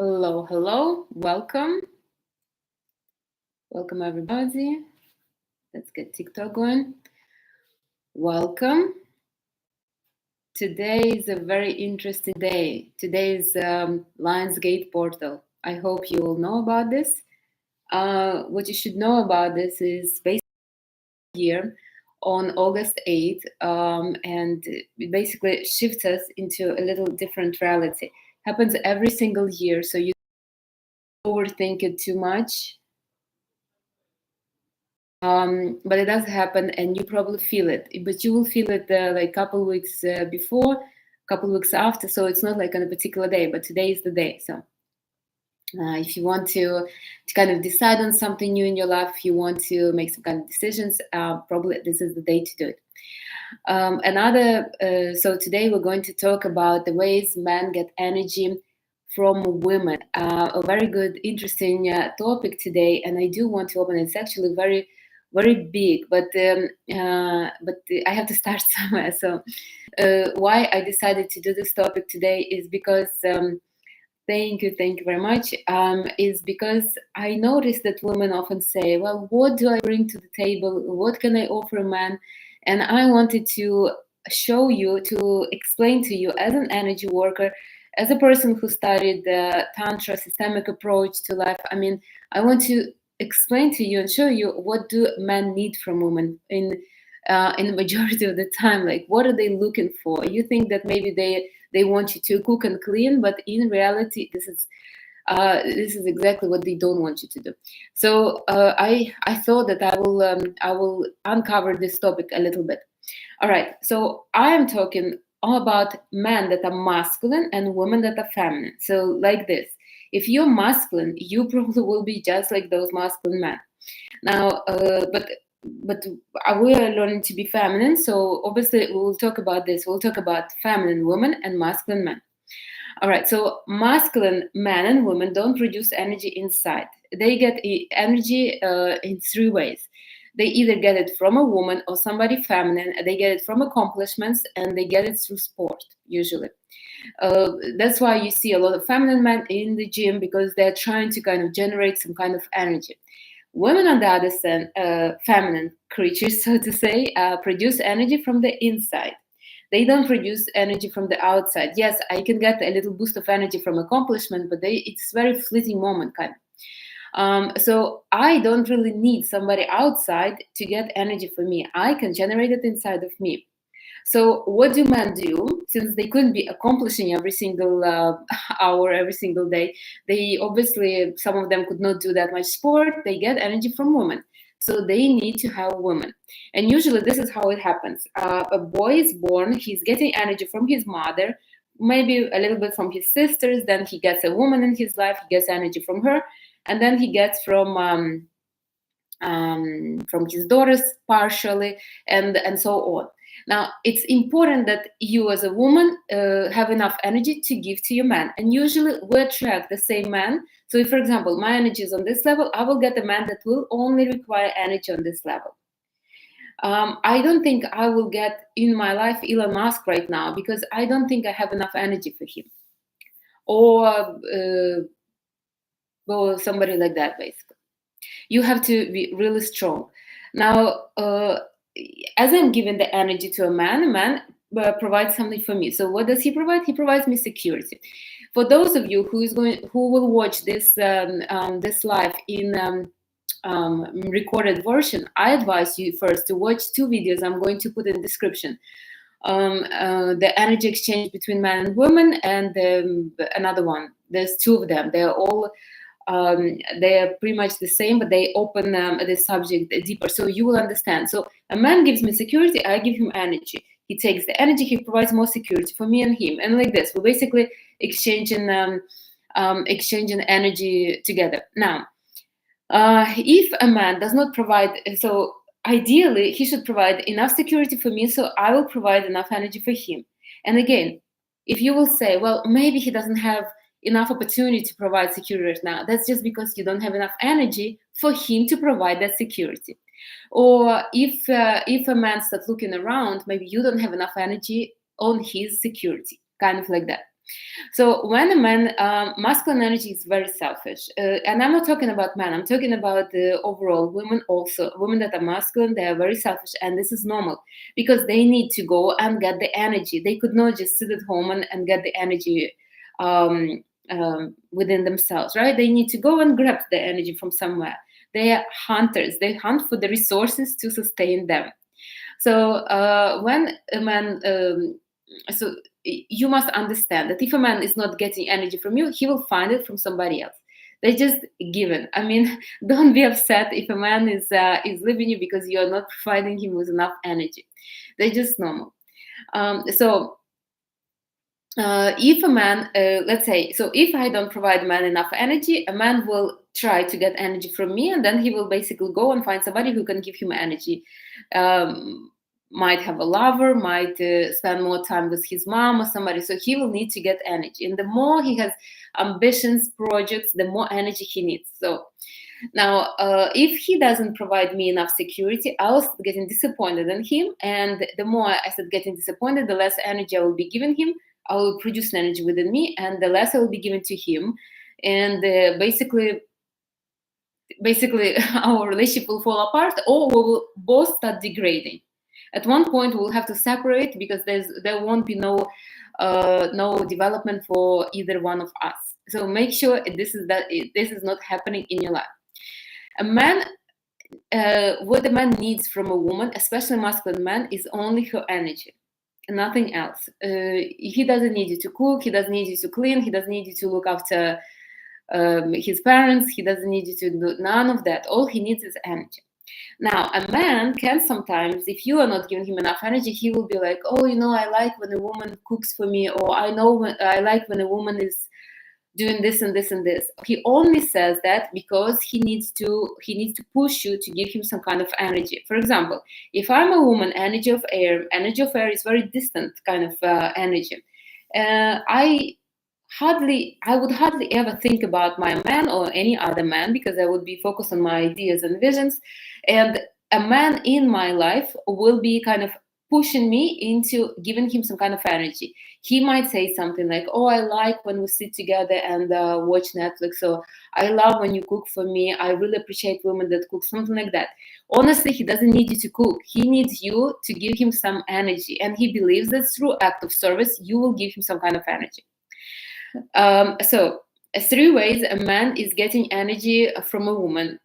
Hello, hello, welcome. Welcome, everybody. Let's get TikTok going. Welcome. Today is a very interesting day. Today is Lionsgate portal. I hope you all know about this. What you should know about this is basically here on August 8th, and it basically shifts us into a little different reality. Happens every single year, so you don't overthink it too much. But it does happen, and you probably feel it. But you will feel it like a couple weeks before, couple weeks after. So it's not like on a particular day, but today is the day. So if you want to kind of decide on something new in your life, if you want to make some kind of decisions, probably this is the day to do it. So today we're going to talk about the ways men get energy from women. A very good, interesting topic today, and I do want to open. It's actually very, very big, but I have to start somewhere. So, why I decided to do this topic today is because. Thank you very much. Is because I noticed that women often say, "Well, what do I bring to the table? What can I offer a man?" And I wanted to show you, to explain to you, as an energy worker, as a person who studied the Tantra systemic approach to life. I mean, I want to explain to you and show you what do men need from women in the majority of the time. Like, what are they looking for? You think that maybe they want you to cook and clean, but in reality, this is exactly what they don't want you to do. So I thought that I will uncover this topic a little bit. All right. So I am talking all about men that are masculine and women that are feminine. So like this, if you're masculine, you probably will be just like those masculine men. Now, but we are learning to be feminine. So obviously we'll talk about this. We'll talk about feminine women and masculine men. All right, so masculine men and women don't produce energy inside. They get energy in three ways. They either get it from a woman or somebody feminine, they get it from accomplishments, and they get it through sport, usually. That's why you see a lot of feminine men in the gym, because they're trying to kind of generate some kind of energy. Women, on the other hand, feminine creatures, so to say, produce energy from the inside. They don't produce energy from the outside. Yes, I can get a little boost of energy from accomplishment, but it's very fleeting moment kind of. So I don't really need somebody outside to get energy for me. I can generate it inside of me. So what do men do? Since they couldn't be accomplishing every single hour, every single day, they obviously, some of them could not do that much sport. They get energy from women. So they need to have women. And usually this is how it happens. A boy is born, he's getting energy from his mother, maybe a little bit from his sisters, then he gets a woman in his life, he gets energy from her, and then he gets from his daughters partially, and so on. Now, it's important that you as a woman have enough energy to give to your man. And usually we attract the same man. So if, for example, my energy is on this level, I will get a man that will only require energy on this level. I don't think I will get in my life Elon Musk right now, because I don't think I have enough energy for him. Or somebody like that, basically. You have to be really strong. Now, as I'm giving the energy to a man provides something for me. So what does he provide? He provides me security. For those of you who will watch this this live in recorded version, I advise you first to watch two videos I'm going to put in the description. The energy exchange between men and women, and another one. There's two of them. They're all they're pretty much the same, but they open the subject deeper, so you will understand. So a man gives me security, I give him energy. He takes the energy, he provides more security for me and him, and like this, we're basically exchanging energy together. Now, if a man does not provide, so ideally he should provide enough security for me, so I will provide enough energy for him. And again, if you will say, well, maybe he doesn't have enough opportunity to provide security right now, that's just because you don't have enough energy for him to provide that security. Or if a man starts looking around, maybe you don't have enough energy on his security, kind of like that. So when a man, masculine energy is very selfish, and I'm not talking about men. I'm talking about the overall women. Also, women that are masculine, they are very selfish, and this is normal because they need to go and get the energy. They could not just sit at home and get the energy within themselves, right? They need to go and grab the energy from somewhere. They are hunters. They hunt for the resources to sustain them. So when a man, so you must understand that if a man is not getting energy from you, he will find it from somebody else. They're just given. I mean, don't be upset if a man is leaving you because you are not providing him with enough energy. They're just normal. So if a man, let's say, so if I don't provide a man enough energy, a man will try to get energy from me, and then he will basically go and find somebody who can give him energy. Might have a lover, might spend more time with his mom or somebody. So he will need to get energy. And the more he has ambitions, projects, the more energy he needs. So now, if he doesn't provide me enough security, I'll start getting disappointed in him. And the more I start getting disappointed, the less energy I will be giving him. I will produce energy within me, and the less I will be given to him. And basically, our relationship will fall apart, or we will both start degrading. At one point, we'll have to separate because there won't be no development for either one of us. So make sure this is not happening in your life. A man, what a man needs from a woman, especially a masculine man, is only her energy, nothing else. He doesn't need you to cook. He doesn't need you to clean. He doesn't need you to look after his parents. He doesn't need you to do none of that. All he needs is energy. Now, a man can sometimes, if you are not giving him enough energy, he will be like, oh, I like when a woman cooks for me, or I like when a woman is doing this and this and this. He only says that because he needs to push you to give him some kind of energy. For example, if I'm a woman, energy of air is very distant kind of energy. I would hardly ever think about my man or any other man because I would be focused on my ideas and visions. And a man in my life will be kind of pushing me into giving him some kind of energy. He might say something like, oh, I like when we sit together and watch Netflix. So I love when you cook for me. I really appreciate women that cook, something like that. Honestly, he doesn't need you to cook. He needs you to give him some energy. And he believes that through act of service, you will give him some kind of energy. So 3 ways a man is getting energy from a woman.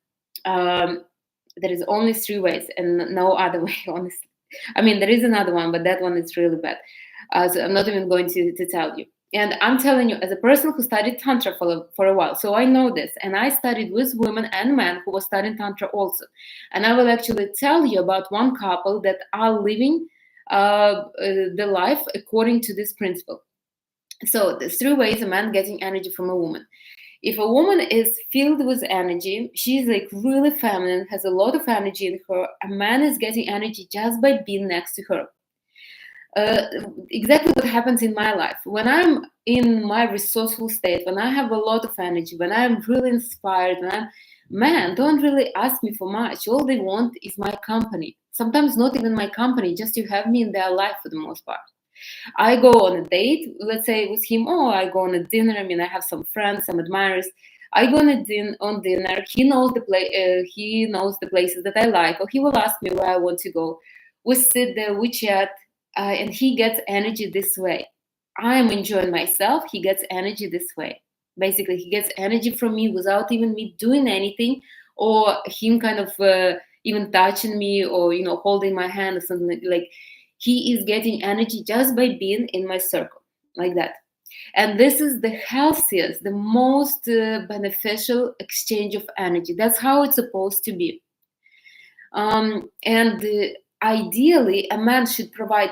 There is only 3 ways and no other way, honestly. I mean, there is another one, but that one is really bad. So I'm not even going to tell you. And I'm telling you, as a person who studied Tantra for a while, so I know this. And I studied with women and men who were studying Tantra also. And I will actually tell you about one couple that are living the life according to this principle. So there's 3 ways a man getting energy from a woman. If a woman is filled with energy, she's like really feminine, has a lot of energy in her, a man is getting energy just by being next to her. Exactly what happens in my life. When I'm in my resourceful state, when I have a lot of energy, when I'm really inspired, men don't really ask me for much. All they want is my company. Sometimes not even my company, just to have me in their life for the most part. I go on a date, let's say with him, or I go on a dinner. I mean, I have some friends, some admirers. I go on dinner. He knows he knows the places that I like, or he will ask me where I want to go. We sit there, we chat, and he gets energy this way. I am enjoying myself. He gets energy this way. Basically, he gets energy from me without even me doing anything, or him kind of even touching me, or holding my hand or something like. He is getting energy just by being in my circle, like that. And this is the healthiest, the most beneficial exchange of energy. That's how it's supposed to be. And ideally, a man should provide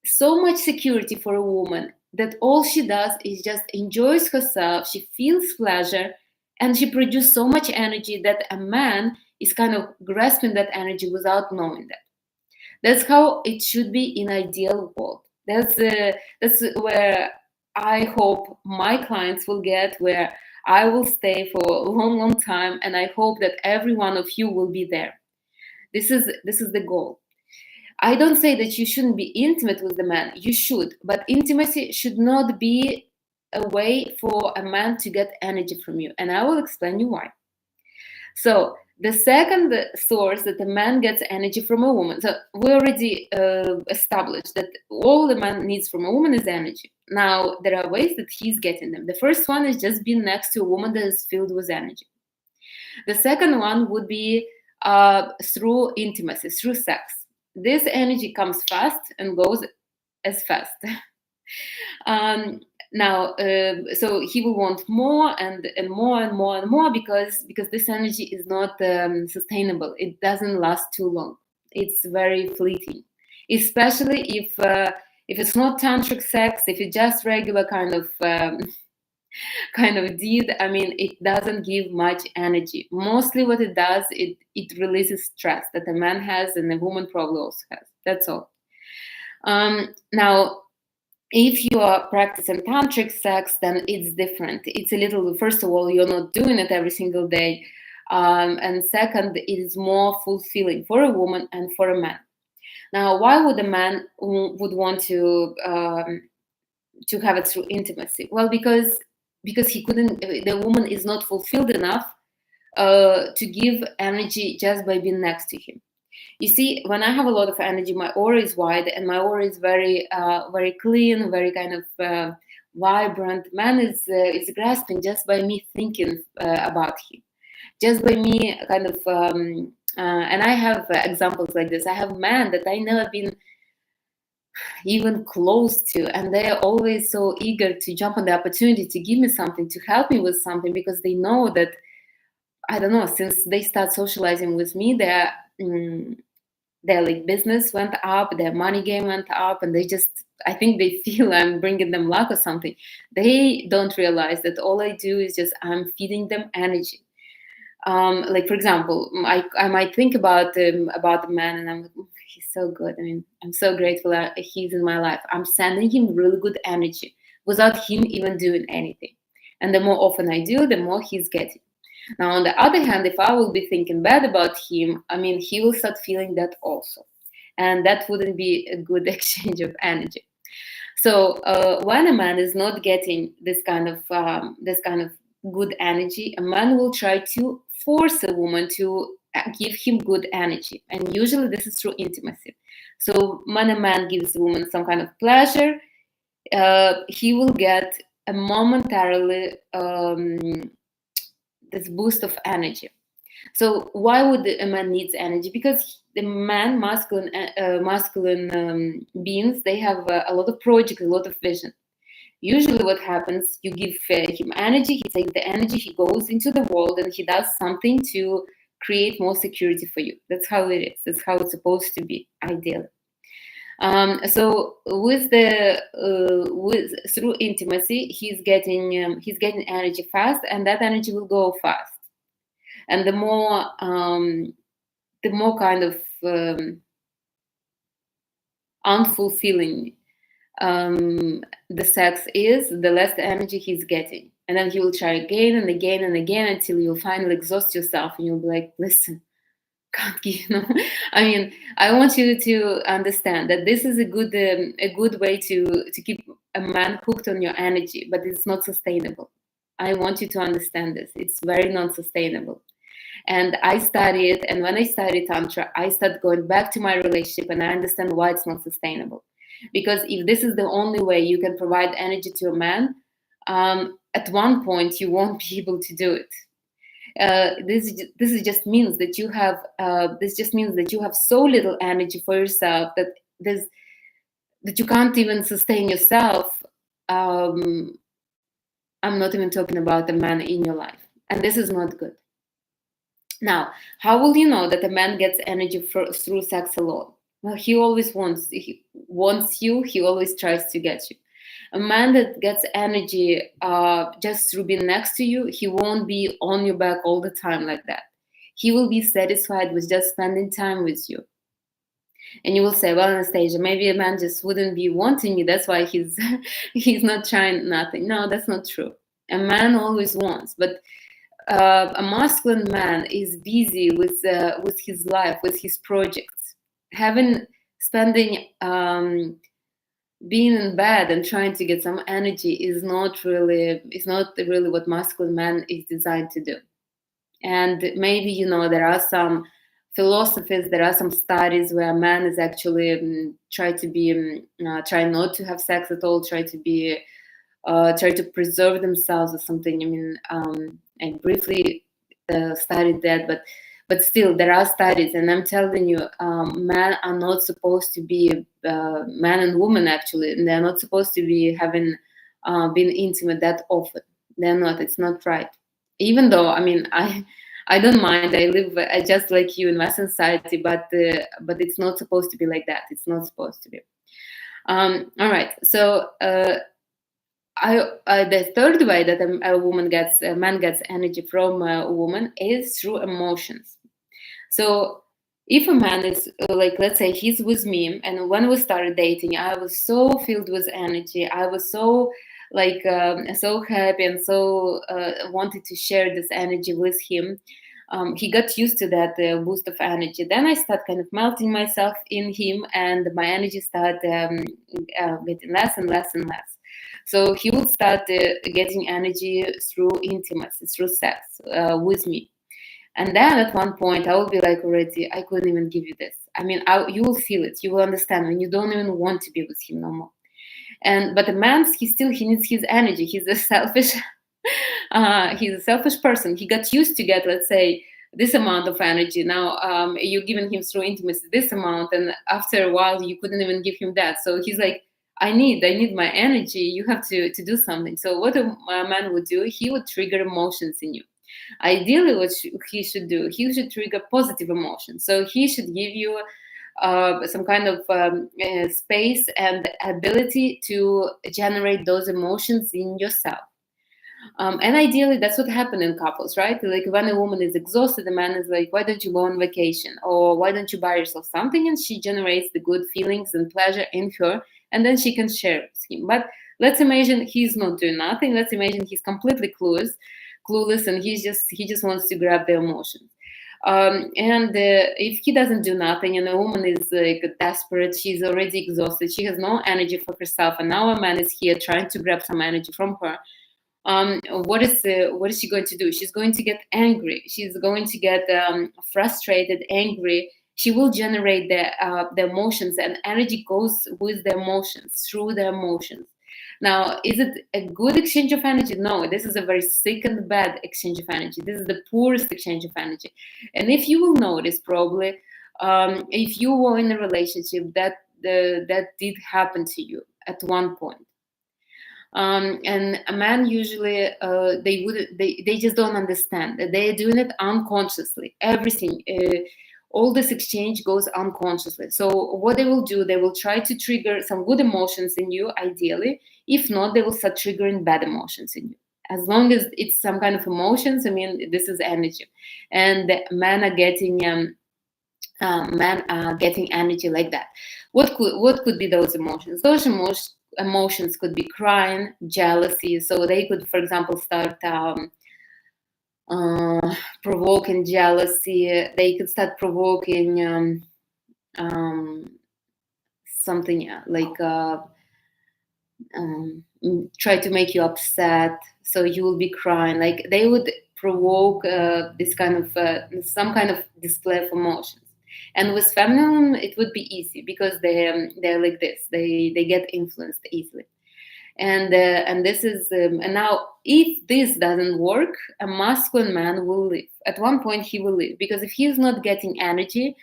so much security for a woman that all she does is just enjoys herself, she feels pleasure, and she produces so much energy that a man is kind of grasping that energy without knowing that. That's how it should be in ideal world. That's where I hope my clients will get, where I will stay for a long, long time, and I hope that every one of you will be there. This is the goal. I don't say that you shouldn't be intimate with the man. You should, but intimacy should not be a way for a man to get energy from you, and I will explain you why. So the second source that a man gets energy from a woman. So we already established that all the man needs from a woman is energy. Now there are ways that he's getting them. The first one is just being next to a woman that is filled with energy. The second one would be through intimacy, through sex. This energy comes fast and goes as fast. Now, so he will want more and more and more and more because this energy is not sustainable. It doesn't last too long. It's very fleeting, especially if it's not tantric sex. If it's just regular kind of deed, I mean, it doesn't give much energy. Mostly, what it does, it releases stress that a man has and a woman probably also has. That's all. Now, if you are practicing tantric sex, then it's different. It's a little, first of all, you're not doing it every single day. And second, it is more fulfilling for a woman and for a man. Now, why would a man would want to have it through intimacy? Well, because he couldn't, the woman is not fulfilled enough to give energy just by being next to him. You see, when I have a lot of energy, my aura is wide and my aura is very, very clean, very kind of vibrant. Man is grasping just by me thinking about him, just by me kind of. And I have examples like this. I have men that I never been even close to, and they are always so eager to jump on the opportunity to give me something, to help me with something, because they know that, I don't know, since they start socializing with me, their like business went up, their money game went up, and I think they feel I'm bringing them luck or something. They don't realize that all I do is just I'm feeding them energy. Like, for example, I might think about the man, and I'm like, he's so good. I mean, I'm so grateful that he's in my life. I'm sending him really good energy without him even doing anything. And the more often I do, the more he's getting. Now, on the other hand, if I will be thinking bad about him, I mean, he will start feeling that also. And that wouldn't be a good exchange of energy. So when a man is not getting this kind of good energy, a man will try to force a woman to give him good energy. And usually this is through intimacy. So when a man gives a woman some kind of pleasure, he will get a momentarily this boost of energy. So why would a man needs energy? Because the man, masculine beings, they have a lot of projects, a lot of vision. Usually what happens, you give him energy, he takes the energy, he goes into the world and he does something to create more security for you. That's how it is. That's how it's supposed to be, ideally. So through intimacy, he's getting energy fast, and that energy will go fast. And the more kind of unfulfilling the sex is, the less energy he's getting. And then he will try again and again and again until you'll finally exhaust yourself, and you'll be like, listen, can't give, I mean, I want you to understand that this is a good way to keep a man hooked on your energy, but it's not sustainable. I want you to understand this. It's very non-sustainable. And I studied, and when I studied Tantra, I started going back to my relationship, and I understand why it's not sustainable. Because if this is the only way you can provide energy to a man, at one point you won't be able to do it. This just means that you have so little energy for yourself that you can't even sustain yourself. I'm not even talking about a man in your life, and this is not good. Now, how will you know that a man gets energy through sex alone? Well, he always wants you. He always tries to get you. A man that gets energy just through being next to you, he won't be on your back all the time like that. He will be satisfied with just spending time with you. And you will say, well, Anastasia, maybe a man just wouldn't be wanting you. That's why he's not trying nothing. No, that's not true. A man always wants, but a masculine man is busy with his life, with his projects, spending being in bed and trying to get some energy is not really what masculine man is designed to do. And maybe, you know, there are some philosophies, there are some studies where man is actually try not to have sex at all, try to preserve themselves or something. I mean, I briefly studied that, but still there are studies, and I'm telling you, men are not supposed to be man and woman actually, and they're not supposed to be having been intimate that often. They're not. It's not right. Even though, I mean, I don't mind. I live just like you in Western society, but it's not supposed to be like that. It's not supposed to be. All right. So the third way that a man gets energy from a woman is through emotions. So if a man is like, let's say he's with me, and when we started dating, I was so filled with energy. I was so like so happy and so wanted to share this energy with him. He got used to that boost of energy. Then I start kind of melting myself in him, and my energy start getting less and less and less. So he would start getting energy through intimacy, through sex with me. And then at one point, I will be like, already, I couldn't even give you this. I mean, you will feel it. You will understand when you don't even want to be with him no more. But the man, he needs his energy. He's a selfish, he's a selfish person. He got used to get, let's say, this amount of energy. Now you're giving him through intimacy this amount, and after a while, you couldn't even give him that. So he's like, I need my energy. You have to do something. So what a man would do, he would trigger emotions in you. Ideally, what he should do, he should trigger positive emotions. So he should give you some kind of space and ability to generate those emotions in yourself. And ideally, that's what happens in couples, right? Like when a woman is exhausted, the man is like, why don't you go on vacation? Or why don't you buy yourself something? And she generates the good feelings and pleasure in her, and then she can share it with him. But let's imagine he's not doing nothing. Let's imagine he's completely clueless, and he just wants to grab the emotions. And if he doesn't do nothing, and a woman is like desperate, she's already exhausted, she has no energy for herself, and now a man is here trying to grab some energy from her. What is she going to do? She's going to get angry. She's going to get frustrated, angry. She will generate the emotions, and energy goes with the emotions, through the emotions. Now, is it a good exchange of energy? No, this is a very sick and bad exchange of energy. This is the poorest exchange of energy. And if you will notice, probably, if you were in a relationship that did happen to you at one point. And a man usually they just don't understand that they're doing it unconsciously. Everything, all this exchange goes unconsciously. So what they will do, they will try to trigger some good emotions in you, ideally. If not, they will start triggering bad emotions in you. As long as it's some kind of emotions, I mean, this is energy, and the men are getting energy like that. What could be those emotions? Those emotions could be crying, jealousy. So they could, for example, start provoking jealousy. They could start provoking something like try to make you upset. So you will be crying. Like they would provoke this kind of some kind of display of emotions. And with feminine, it would be easy because they're like this. They get influenced easily. And this is and now if this doesn't work, a masculine man will leave. At one point, he will leave because if he is not getting energy,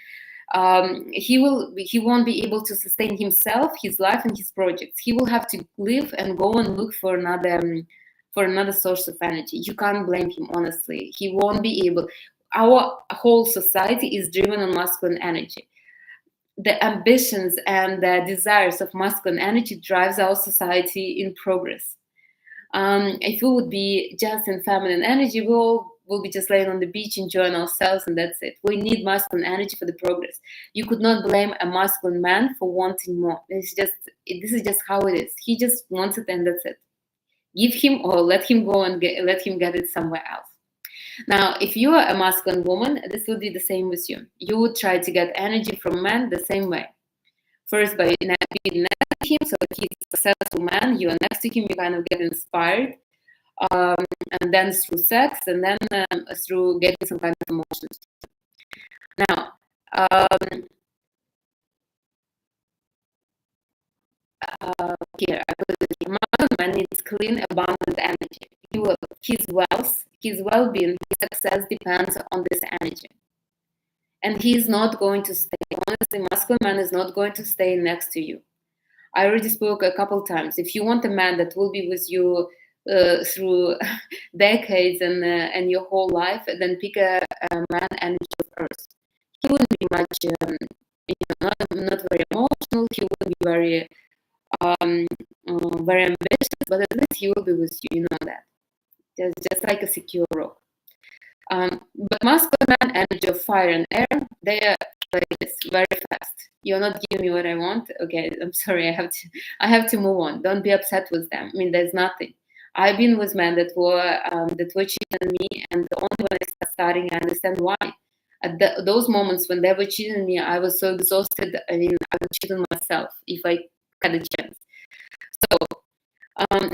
he won't be able to sustain himself, his life, and his projects. He will have to leave and go and look for another source of energy. You can't blame him, honestly. He won't be able. Our whole society is driven on masculine energy. The ambitions and the desires of masculine energy drives our society in progress. If we would be just in feminine energy, we'll be just laying on the beach enjoying ourselves, and that's it. We need masculine energy for the progress. You could not blame a masculine man for wanting more. This is just how it is. He just wants it, and that's it. Give him or let him go and let him get it somewhere else. Now, if you are a masculine woman, this would be the same with you. You would try to get energy from men the same way. First, by being him. So he's a successful man. You're next to him. You kind of get inspired, and then through sex, and then through getting some kind of emotions. Now, here I put it here. Modern man needs clean, abundant energy. His wealth, his well-being, his success depends on this energy. And he's not going to stay. Honestly, masculine man is not going to stay next to you. I already spoke a couple times. If you want a man that will be with you through decades and your whole life, then pick a man energy of Earth. He wouldn't be much, not very emotional. He wouldn't be very, very ambitious, but at least he will be with you. You know that. Just like a secure rock. But masculine man, energy of fire and air, they are like this, very fast. You're not giving me what I want. Okay, I'm sorry. I have to move on. Don't be upset with them. I mean, there's nothing. I've been with men that were cheating on me, and only when I start studying, I understand why. At those moments when they were cheating on me, I was so exhausted. I mean, I would cheat on myself if I had a chance. So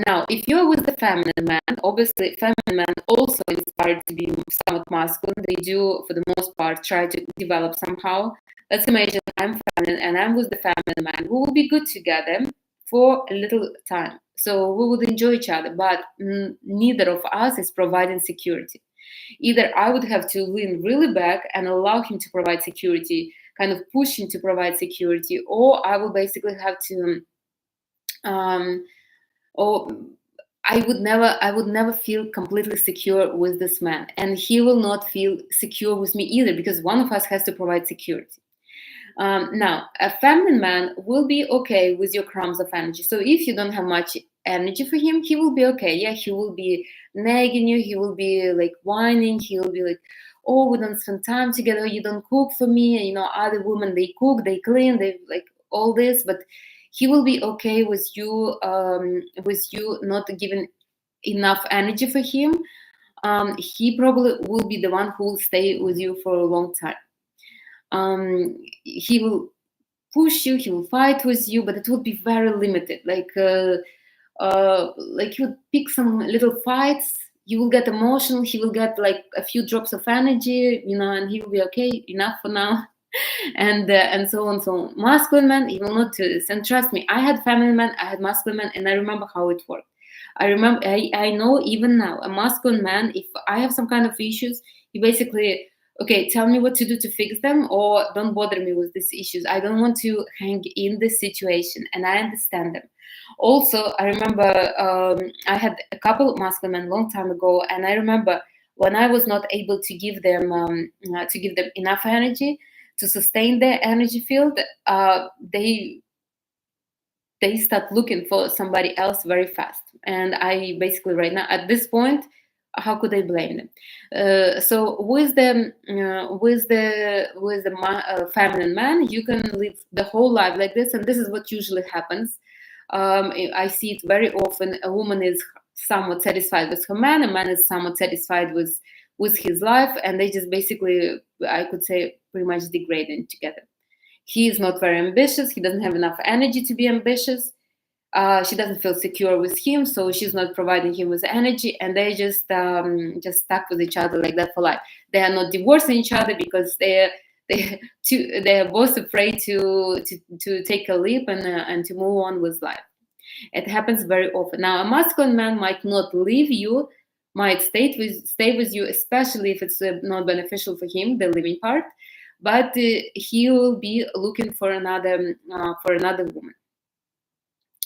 now, if you're with the feminine man, obviously feminine men also inspired to be somewhat masculine. They do, for the most part, try to develop somehow. Let's imagine I'm feminine and I'm with the feminine man. We will be good together for a little time. So we would enjoy each other, but neither of us is providing security. Either I would have to lean really back and allow him to provide security, kind of push him to provide security, or I will basically have to or I would never feel completely secure with this man, and he will not feel secure with me either, because one of us has to provide security. Now, a feminine man will be okay with your crumbs of energy. So if you don't have much energy for him, he will be okay. Yeah, he will be nagging you. He will be like whining. He will be like, "Oh, we don't spend time together. You don't cook for me." You know, other women, they cook, they clean, they like all this, but he will be okay with you not giving enough energy for him. He probably will be the one who will stay with you for a long time. He will push you, he will fight with you, but it will be very limited. Like you pick some little fights, you will get emotional, he will get like a few drops of energy, and he will be okay, enough for now. And so on, so on. Masculine man, he will not do this. And trust me, I had feminine man, I had masculine man, and I remember how it worked. I know even now, a masculine man, if I have some kind of issues, he basically, okay, tell me what to do to fix them, or don't bother me with these issues. I don't want to hang in this situation, and I understand them. Also, I remember I had a couple of masculine men a long time ago, and I remember when I was not able to give them enough energy to sustain their energy field, they start looking for somebody else very fast. And I basically right now at this point, how could I blame them? So with the feminine man, you can live the whole life like this, and this is what usually happens. I see it very often. A woman is somewhat satisfied with her man, a man is somewhat satisfied with his life, and they just basically, I could say, pretty much degrading together. He is not very ambitious. He doesn't have enough energy to be ambitious. She doesn't feel secure with him, so she's not providing him with energy, and they just stuck with each other like that for life. They are not divorcing each other because they are both afraid to take a leap and to move on with life. It happens very often. Now, a masculine man might not leave you, might stay with you, especially if it's not beneficial for him, the living part. But he will be looking for another woman,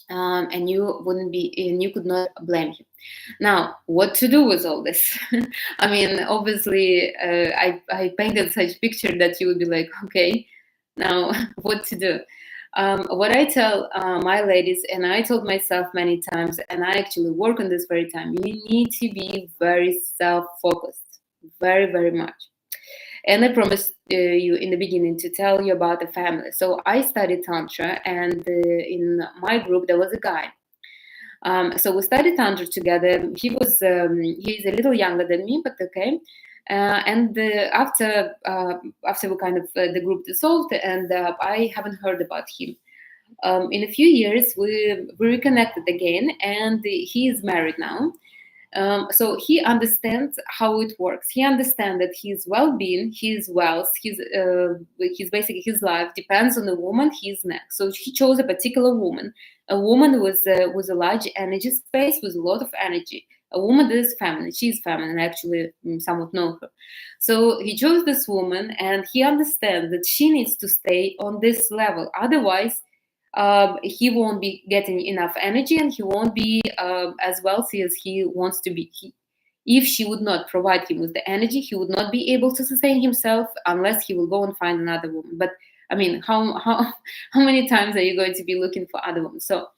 and you could not blame him. Now, what to do with all this? I mean, obviously, I painted such picture that you would be like, okay, now what to do? What I tell my ladies, and I told myself many times, and I actually work on this very time, you need to be very self-focused, very, very much. And I promised you in the beginning to tell you about the family. So I studied Tantra, and in my group, there was a guy. So we studied Tantra together. He's a little younger than me, but okay. And after we kind of, the group dissolved, and I haven't heard about him. In a few years, we reconnected again, and he is married now. So he understands how it works. He understands that his well-being, his wealth, his basically his life depends on the woman he's next. So he chose a particular woman, a woman with a large energy space, with a lot of energy. A woman that is feminine. She's feminine. I actually somewhat know her. So he chose this woman, and he understands that she needs to stay on this level. Otherwise, he won't be getting enough energy, and he won't be as wealthy as he wants to be. If she would not provide him with the energy, he would not be able to sustain himself unless he will go and find another woman. But I mean, how many times are you going to be looking for other women? So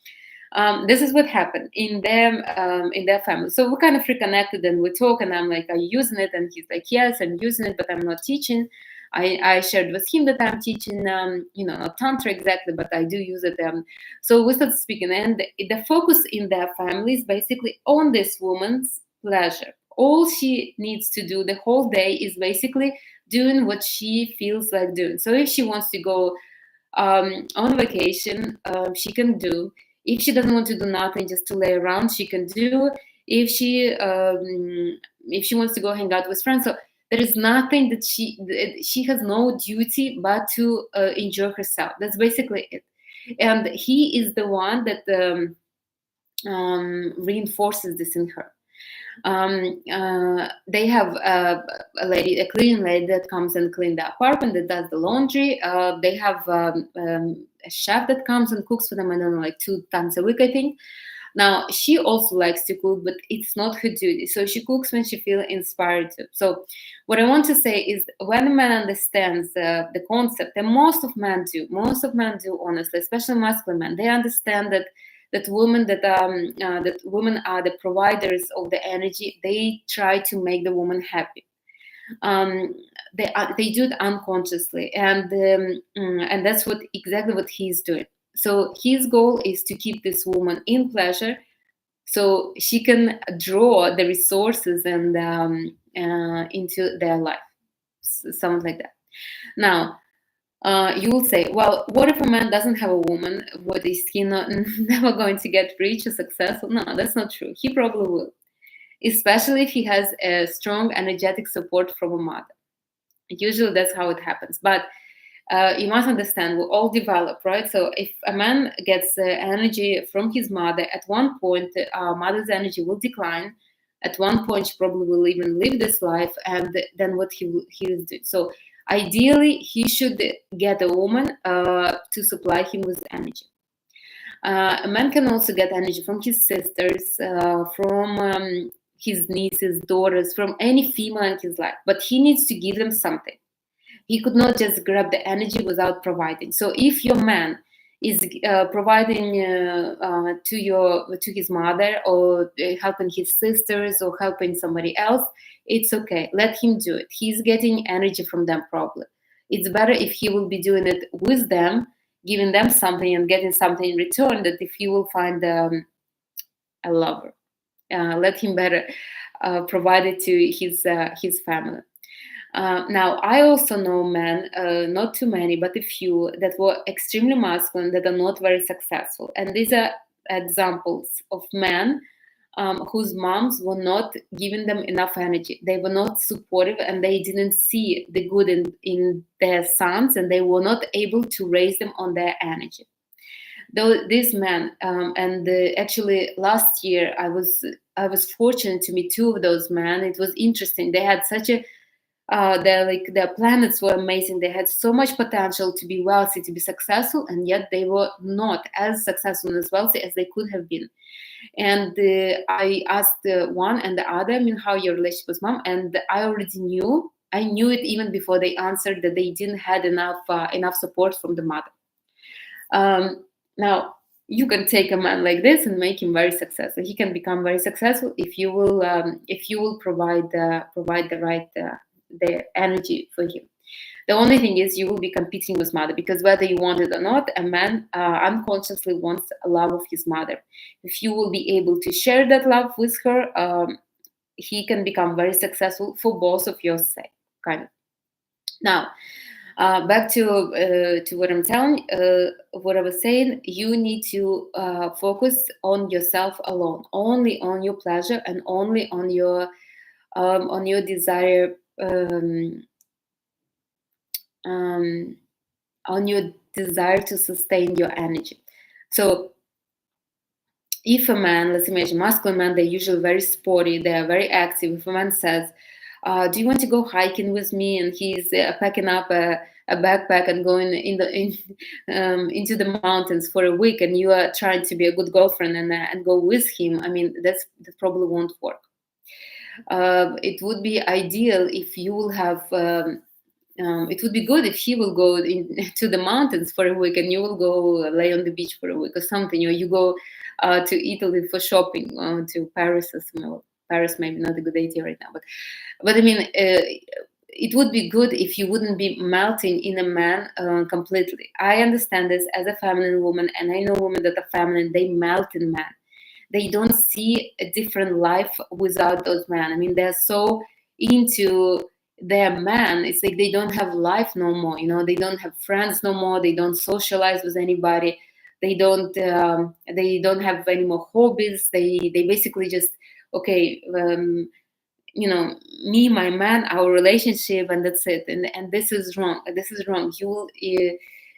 this is what happened in their family. So we kind of reconnected and we talk, and I'm like, "Are you using it?" And he's like, "Yes, I'm using it, but I'm not teaching." I shared with him that I'm teaching, not tantra exactly, but I do use it. So we started speaking, and the focus in their family is basically on this woman's pleasure. All she needs to do the whole day is basically doing what she feels like doing. So if she wants to go on vacation, she can do. If she doesn't want to do nothing, just to lay around, she can do. If she wants to go hang out with friends, so there is nothing that she has no duty but to enjoy herself. That's basically it. And he is the one that reinforces this in her. They have a cleaning lady that comes and clean the apartment, that does the laundry. They have a chef that comes and cooks for them, I don't know, like 2 times a week, I think. Now, she also likes to cook, but it's not her duty. So she cooks when she feels inspired to. So what I want to say is, when a man understands the concept, and most of men do, honestly, especially masculine men, they understand that women are the providers of the energy. They try to make the woman happy. They do it unconsciously, and that's exactly what he's doing. So his goal is to keep this woman in pleasure, so she can draw the resources and into their life, something like that. Now, you will say, well, what if a man doesn't have a woman? What, is he not never going to get rich or successful? No, that's not true. He probably will, especially if he has a strong energetic support from a mother. Usually that's how it happens. But you must understand, we all develop, right? So if a man gets energy from his mother, at one point, mother's energy will decline. At one point, she probably will even live this life, and then what he is doing. So ideally, he should get a woman to supply him with energy. A man can also get energy from his sisters, from his nieces, daughters, from any female in his life, but he needs to give them something. He could not just grab the energy without providing. So if your man is providing to his mother, or helping his sisters, or helping somebody else, it's okay. Let him do it. He's getting energy from them probably. It's better if he will be doing it with them, giving them something and getting something in return, that if he will find a lover. Let him better provide it to his family. Now, I also know men, not too many, but a few, that were extremely masculine, that are not very successful. And these are examples of men whose moms were not giving them enough energy. They were not supportive, and they didn't see the good in their sons, and they were not able to raise them on their energy. Though these men, and actually last year I was fortunate to meet 2 of those men. It was interesting. They had such a their planets were amazing. They had so much potential to be wealthy, to be successful, and yet they were not as successful and as wealthy as they could have been. And I asked one and the other, how your relationship with mom, and I already knew. I knew it even before they answered, that they didn't had enough support from the mother. Now, you can take a man like this and make him very successful. He can become very successful if you will provide the right the energy for him. The only thing is, you will be competing with mother, because whether you want it or not, a man unconsciously wants a love of his mother. If you will be able to share that love with her, he can become very successful for both of your sake, kind of. Now, Back to what I'm telling, what I was saying. You need to focus on yourself alone, only on your pleasure and only on your desire, um, on your desire to sustain your energy. So if a man, let's imagine masculine men, they're usually very sporty, they're very active. If a man says, do you want to go hiking with me? And he's packing up a backpack and going into the mountains for a week, and you are trying to be a good girlfriend and go with him. I mean, that probably won't work. It would be ideal if you will have. It would be good if he will go to the mountains for a week and you will go lay on the beach for a week or something. Or you go to Italy for shopping, to Paris or somewhere. Paris maybe not a good idea right now, but I mean, it would be good if you wouldn't be melting in a man completely. I understand this as a feminine woman, and I know women that are feminine, they melt in men. They don't see a different life without those men. I mean, they're so into their man. It's like they don't have life no more. You know, they don't have friends no more. They don't socialize with anybody. They don't have any more hobbies. They basically just, okay, you know, me, my man, our relationship, and that's it. And this is wrong. This is wrong. You will.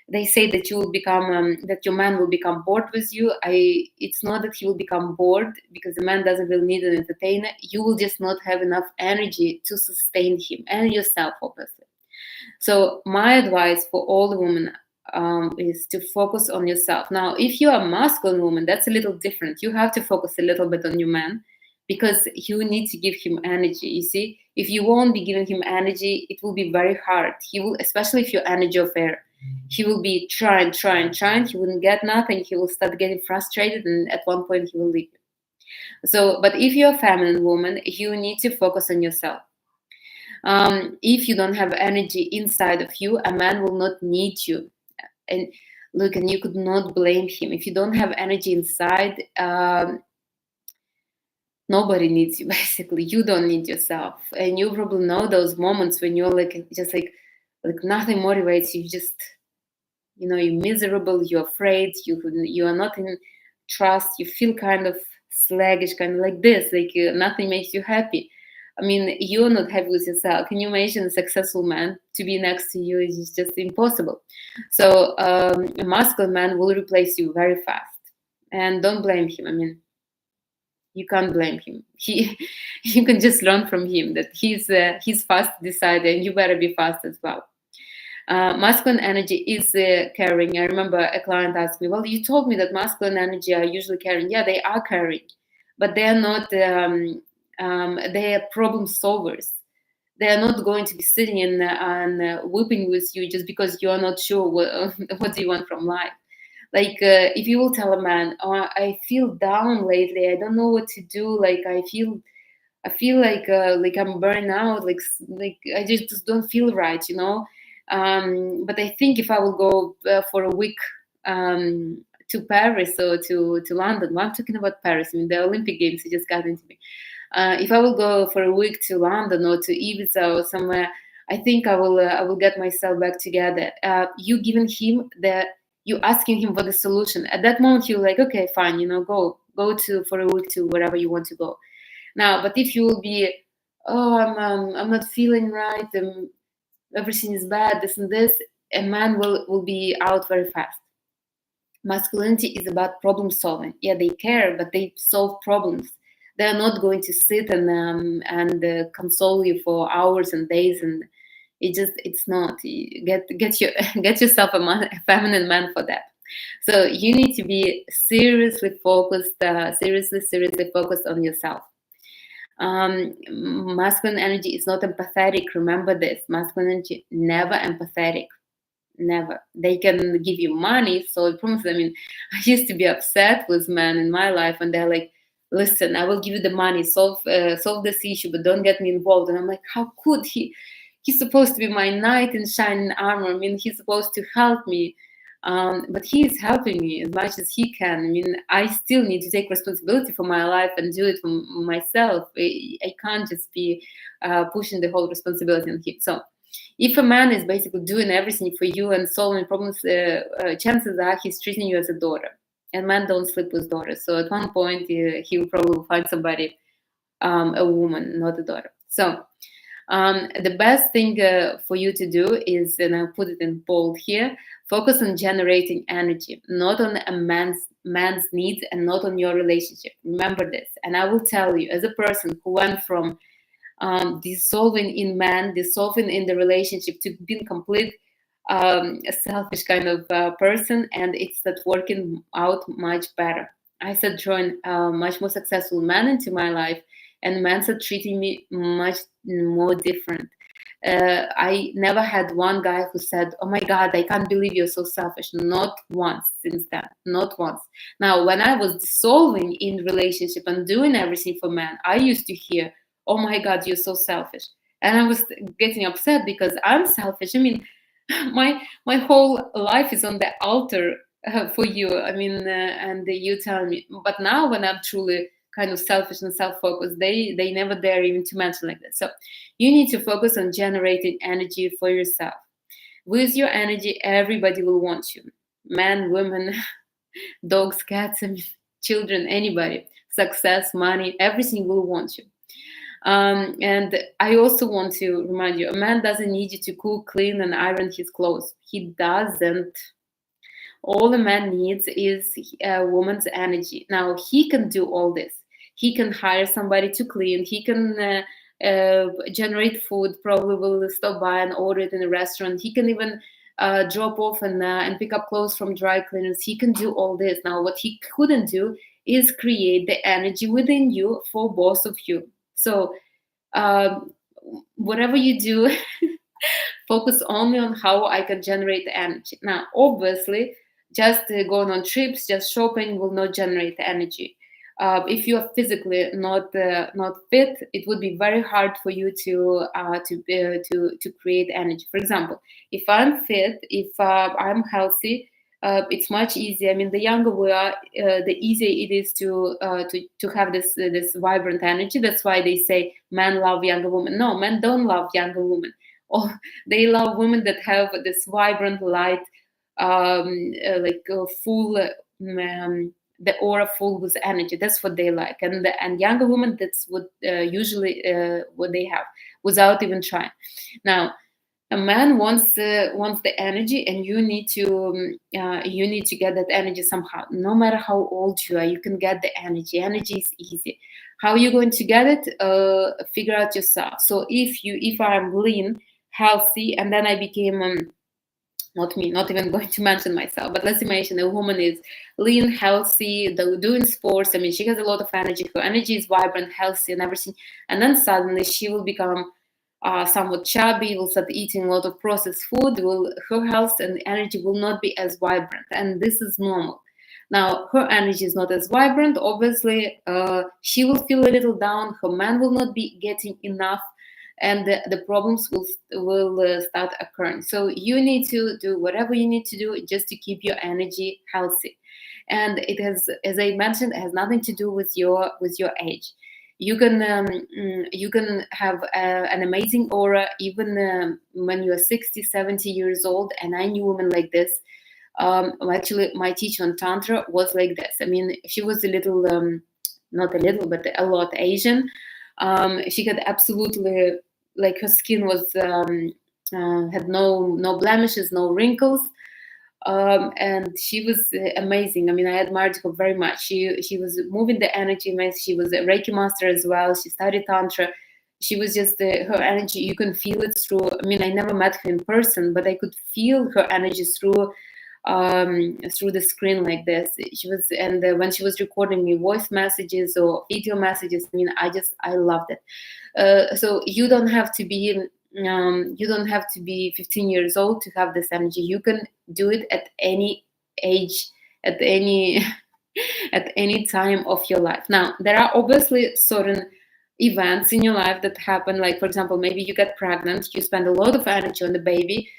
They say that you will become that your man will become bored with you. It's not that he will become bored, because the man doesn't really need an entertainer. You will just not have enough energy to sustain him and yourself, obviously. So my advice for all the women is to focus on yourself. Now, if you are a masculine woman, that's a little different. You have to focus a little bit on your man, because you need to give him energy. You see, if you won't be giving him energy, it will be very hard. He will, especially if you're energy of air, he will be trying. He wouldn't get nothing. He will start getting frustrated, and at one point he will leave you. So, but if you're a feminine woman, you need to focus on yourself. If you don't have energy inside of you, a man will not need you. And look, and you could not blame him. If you don't have energy inside, nobody needs you. Basically, you don't need yourself. And you probably know those moments when you're like, just like nothing motivates you. Just, you know, you're miserable, you're afraid, you are not in trust, you feel kind of sluggish, kind of like this, like nothing makes you happy. I mean, you're not happy with yourself. Can you imagine a successful man to be next to you? Is just impossible. So a masculine man will replace you very fast, and don't blame him. I mean, you can't blame him. You can just learn from him that he's fast decider, and you better be fast as well. Masculine energy is caring. I remember a client asked me, well, you told me that masculine energy are usually caring. Yeah, they are caring, but they are not, they are problem solvers. They are not going to be sitting and weeping with you just because you are not sure what do you want from life. Like if you will tell a man, oh, I feel down lately, I don't know what to do, like I feel like I'm burning out, like I just don't feel right, you know. But I think if I will go for a week to Paris or to London, well, I'm talking about Paris, I mean the Olympic Games, it just got into me. If I will go for a week to London or to Ibiza or somewhere, I think I will get myself back together. You giving him you asking him for the solution. At that moment, you're like, okay, fine, you know, go to for a week to wherever you want to go. Now, but if you will be, oh, I'm not feeling right, everything is bad, this and this, a man will be out very fast. Masculinity is about problem solving. Yeah, they care, but they solve problems. They're not going to sit and console you for hours and days, and it's not. Get yourself a feminine man for that. So you need to be seriously focused on yourself. Masculine energy is not empathetic. Remember this: masculine energy never empathetic. Never. They can give you money, so I promise. I mean, I used to be upset with men in my life, and they're like, "Listen, I will give you the money, solve this issue, but don't get me involved." And I'm like, "How could he? He's supposed to be my knight in shining armor. I mean, he's supposed to help me, but he is helping me as much as he can. I mean, I still need to take responsibility for my life and do it for myself. I can't just be pushing the whole responsibility on him." So If a man is basically doing everything for you and solving problems, chances are he's treating you as a daughter. And men don't sleep with daughters. So at one point, he will probably find somebody, a woman, not a daughter. So the best thing for you to do is, and I'll put it in bold here, focus on generating energy, not on a man's needs and not on your relationship. Remember this. And I will tell you, as a person who went from dissolving in man, dissolving in the relationship, to being complete a selfish kind of person, and it's not working out much better. I started drawing much more successful men into my life, and men started treating me much more different. I never had one guy who said, "Oh my God, I can't believe you're so selfish." Not once since then, not once. Now, when I was dissolving in relationship and doing everything for men, I used to hear, "Oh my God, you're so selfish," and I was getting upset because I'm selfish. I mean, my whole life is on the altar for you. I mean, and you tell me. But now, when I'm truly kind of selfish and self-focused, they never dare even to mention like that. So you need to focus on generating energy for yourself. With your energy, everybody will want you. Men, women, dogs, cats, and children, anybody. Success, money, everything will want you. And I also want to remind you, a man doesn't need you to cook, clean, and iron his clothes. He doesn't. All a man needs is a woman's energy. Now, he can do all this. He can hire somebody to clean. He can generate food, probably will stop by and order it in a restaurant. He can even drop off and pick up clothes from dry cleaners. He can do all this. Now, what he couldn't do is create the energy within you for both of you. So, whatever you do, focus only on how I can generate the energy. Now, obviously, just going on trips, just shopping will not generate the energy. If you are physically not fit, it would be very hard for you to create energy. For example, if I'm fit, if I'm healthy, it's much easier. I mean, the younger we are, the easier it is to have this vibrant energy. That's why they say men love younger women. No, men don't love younger women. Oh, they love women that have this vibrant light, full, the aura full with energy. That's what they like, and younger women, that's what usually what they have without even trying. Now, a man wants the energy, and you need to get that energy somehow. No matter how old you are, you can get the energy. Energy is easy. How you're going to get it? Figure out yourself. So if I'm lean, healthy, and then I became not me, not even going to mention myself, but let's imagine a woman is lean, healthy, doing sports. I mean, she has a lot of energy. Her energy is vibrant, healthy, and everything. And then suddenly she will become somewhat chubby, will start eating a lot of processed food. Her health and energy will not be as vibrant, and this is normal. Now, her energy is not as vibrant. Obviously, she will feel a little down. Her man will not be getting enough, and the problems will start occurring. So you need to do whatever you need to do just to keep your energy healthy. And it has, as I mentioned, it has nothing to do with your age. You can have an amazing aura even when you're 60, 70 years old. And I knew women like this. Actually, my teacher on Tantra was like this. I mean, she was a little, not a little, but a lot Asian. She had absolutely, like, her skin was had no blemishes, no wrinkles, and she was amazing. I mean, I admired her very much. She was moving the energy. She was a Reiki master as well. She studied Tantra. She was just her energy. You can feel it through. I mean, I never met her in person, but I could feel her energy through the screen like this. She was, and when she was recording me voice messages or video messages, I mean, I loved it. So you don't have to be 15 years old to have this energy. You can do it at any age, at any at any time of your life. Now, there are obviously certain events in your life that happen, like, for example, maybe you get pregnant, you spend a lot of energy on the baby,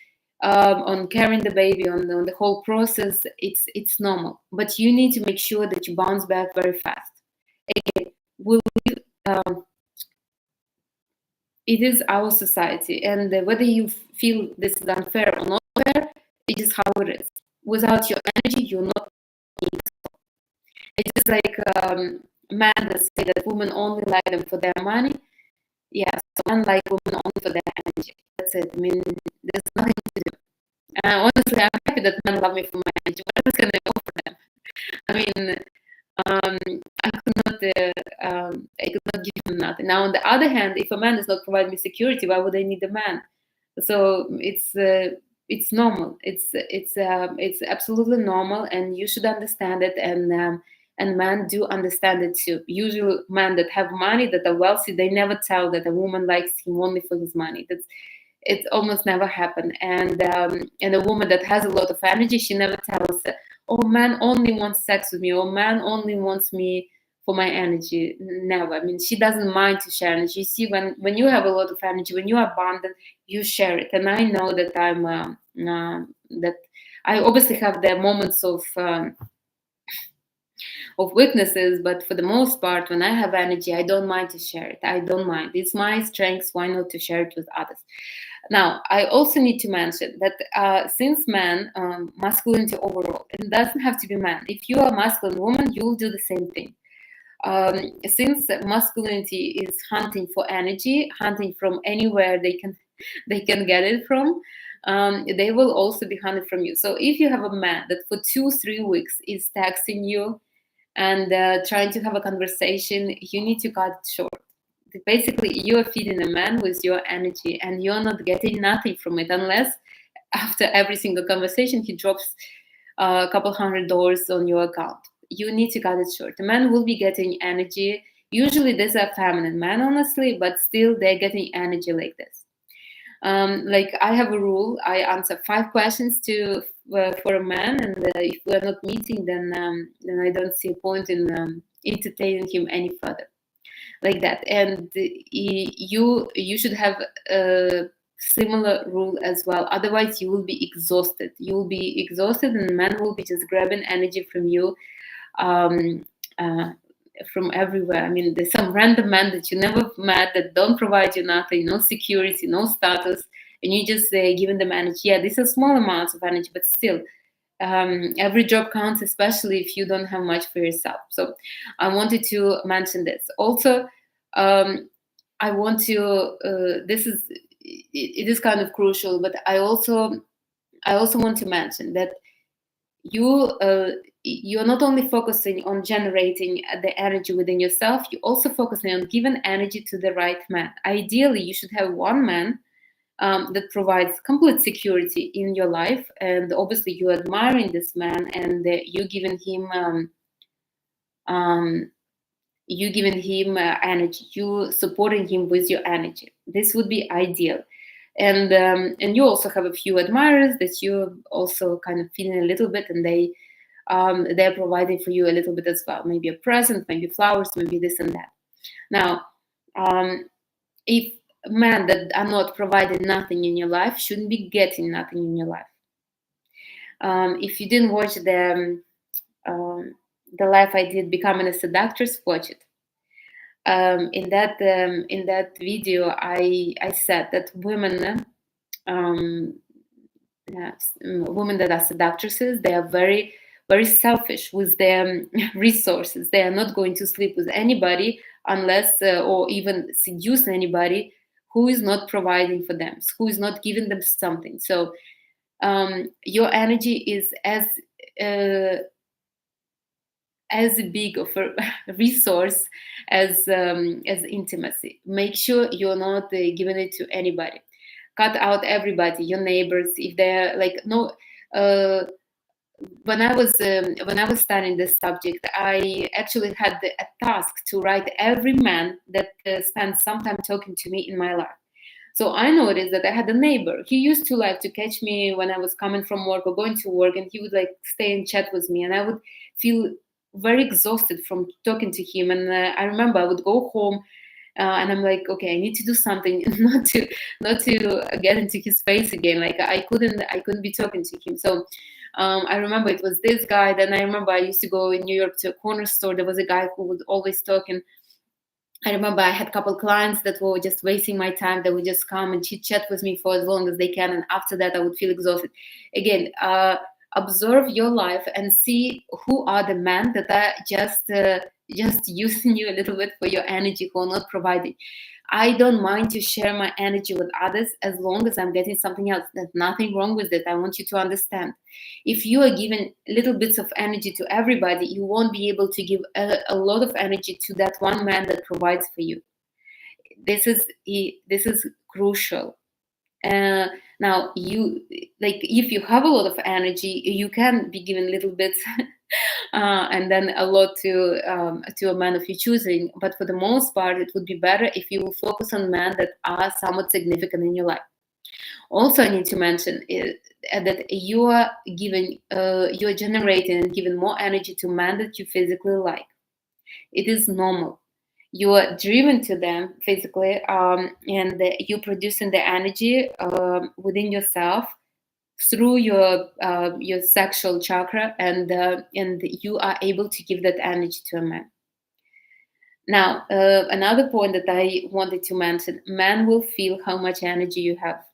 on carrying the baby, on the whole process. It's normal, but you need to make sure that you bounce back very fast. Again, we'll leave, it is our society, and whether you feel this is unfair or not fair, it is how it is. Without your energy, you're not. It is like men that say that women only like them for their money. Yeah, so men like women only for their energy. That's it. I mean, there's nothing to do. Honestly, I'm happy that men love me for my energy. What else can I offer them? I mean, I could not give him nothing. Now, on the other hand, if a man does not provide me security, why would I need a man? So it's normal. It's absolutely normal, and you should understand it. And men do understand it too. Usually, men that have money, that are wealthy, they never tell that a woman likes him only for his money. That's it almost never happened. And a woman that has a lot of energy, she never tells, "Oh, man only wants sex with me," or "Man only wants me for my energy." Never. I mean, she doesn't mind to share energy. You see, when you have a lot of energy, when you are abundant, you share it. And I know that that I obviously have the moments of weaknesses, but for the most part, when I have energy, I don't mind to share it. I don't mind. It's my strength. Why not to share it with others? Now, I also need to mention that since men, masculinity overall, it doesn't have to be man. If you are a masculine woman, you'll do the same thing. Since masculinity is hunting for energy, hunting from anywhere they can get it from, they will also be hunted from you. So if you have a man that for 2-3 weeks is texting you and trying to have a conversation, you need to cut it short. Basically, you are feeding a man with your energy, and you're not getting nothing from it unless after every single conversation he drops a couple $100 on your account. You need to cut it short. The man will be getting energy. Usually, these are feminine men, honestly, but still they're getting energy like this. Like I have a rule: I answer 5 questions for a man, and if we're not meeting, then I don't see a point in entertaining him any further, like that. And you should have a similar rule as well. Otherwise, you will be exhausted. You will be exhausted, and man will be just grabbing energy from you. Um, uh, from everywhere. I mean, there's some random man that you never met that don't provide you nothing, no security, no status, and you just giving them energy. Yeah, these are small amounts of energy, but still, every job counts, especially if you don't have much for yourself. So I wanted to mention this. Also, I want to, it is kind of crucial, but I also want to mention that you're not only focusing on generating the energy within yourself, you're also focusing on giving energy to the right man. Ideally, you should have one man that provides complete security in your life, and obviously you're admiring this man, and you giving him energy, you supporting him with your energy. This would be ideal. And you also have a few admirers that you also kind of feeling a little bit, and they're providing for you a little bit as well, maybe a present, maybe flowers, maybe this and that. Now, if men that are not providing nothing in your life shouldn't be getting nothing in your life. If you didn't watch the life I did becoming a seductress, watch it. In that video, I said that women that are seductresses, they are very very selfish with their resources. They are not going to sleep with anybody unless or even seduce anybody who is not providing for them, who is not giving them something. So your energy is as big of a resource as intimacy. Make sure you're not giving it to anybody. Cut out everybody, your neighbors, if they're like no. When I was studying this subject, I actually had a task to write every man that spent some time talking to me in my life. So I noticed that I had a neighbor. He used to like to catch me when I was coming from work or going to work, and he would like stay and chat with me, and I would feel very exhausted from talking to him. And I remember I would go home, and I'm like, okay, I need to do something not to get into his face again. Like I couldn't be talking to him. So I remember it was this guy. Then I remember I used to go in New York to a corner store. There was a guy who would always talk, and I remember I had a couple clients that were just wasting my time. They would just come and chit chat with me for as long as they can, and after that, I would feel exhausted. Again, observe your life and see who are the men that are just using you a little bit for your energy, who are not providing. I don't mind to share my energy with others as long as I'm getting something else. There's nothing wrong with it. I want you to understand. If you are giving little bits of energy to everybody, you won't be able to give a lot of energy to that one man that provides for you. This is crucial. Now, if you have a lot of energy, you can be given little bits and then a lot to a man of your choosing. But for the most part, it would be better if you focus on men that are somewhat significant in your life. Also, I need to mention that you are generating and giving more energy to men that you physically like. It is normal. You are driven to them physically, and you're producing the energy within yourself through your sexual chakra, and you are able to give that energy to a man. Now, another point that I wanted to mention: men will feel how much energy you have.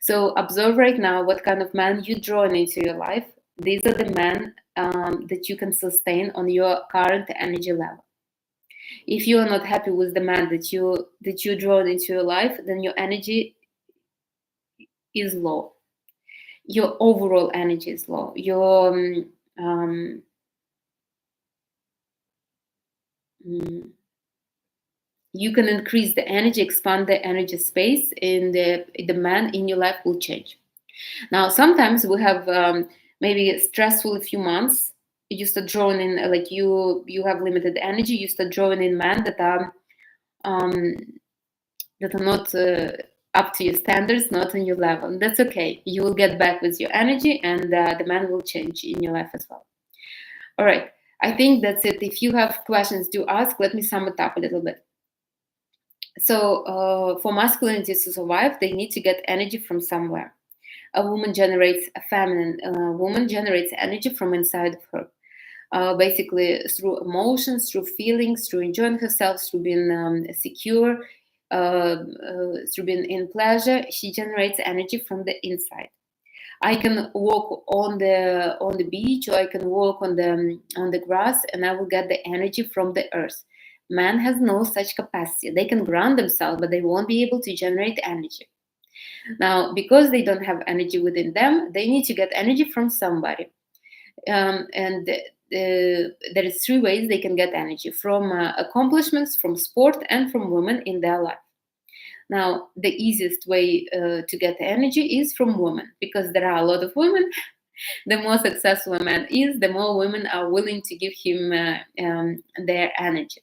So observe right now what kind of man you draw into your life. These are the men that you can sustain on your current energy level. If you are not happy with the man that you draw into your life, then your energy is low. Your overall energy is low. You can increase the energy, expand the energy space, and the man in your life will change. Now, sometimes we have maybe stressful few months. You start drawing in, like you have limited energy. You start drawing in men that are not up to your standards, not on your level. And that's okay. You will get back with your energy, and the man will change in your life as well. All right. I think that's it. If you have questions, do ask. Let me sum it up a little bit. So for masculinity to survive, they need to get energy from somewhere. A woman generates energy from inside of her, basically through emotions, through feelings, through enjoying herself, through being secure, through being in pleasure. She generates energy from the inside. I can walk on the beach, or I can walk on the grass, and I will get the energy from the earth. Man has no such capacity. They can ground themselves, but they won't be able to generate energy. Now, because they don't have energy within them, they need to get energy from somebody. And there is 3 ways they can get energy: from accomplishments, from sport, and from women in their life. Now, the easiest way to get energy is from women, because there are a lot of women. The more successful a man is, the more women are willing to give him their energy.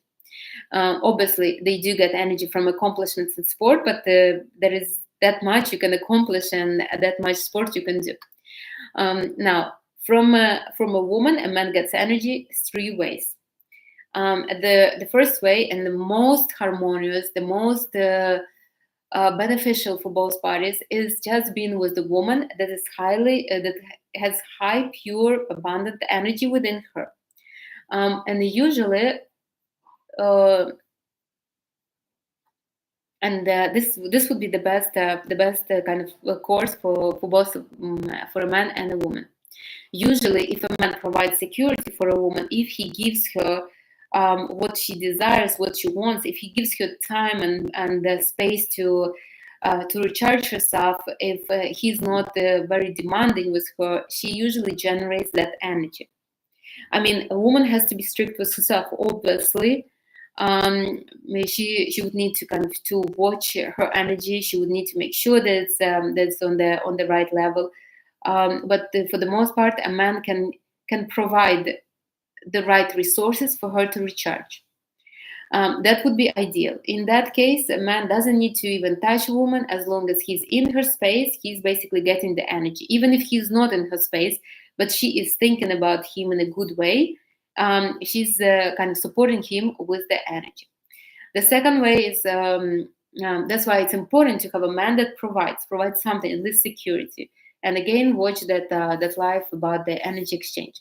Obviously, they do get energy from accomplishments in sport, but there is that much you can accomplish and that much sport you can do. Now, from a woman, a man gets energy 3 ways. The first way, and the most harmonious, the most beneficial for both parties, is just being with the woman that is that has high, pure, abundant energy within her, and usually. This would be the best kind of course for both for a man and a woman. Usually, if a man provides security for a woman, if he gives her what she desires, what she wants, if he gives her time and the space to recharge herself, if he's not very demanding with her, she usually generates that energy. I mean, a woman has to be strict with herself, obviously. She would need to kind of to watch her energy. She would need to make sure that that's on the right level. But for the most part, a man can provide the right resources for her to recharge. That would be ideal. In that case, a man doesn't need to even touch a woman. As long as he's in her space, he's basically getting the energy. Even if he's not in her space, but she is thinking about him in a good way, she's kind of supporting him with the energy. The second way is, that's why it's important to have a man that provides something, at least security. And again, watch that life about the energy exchange.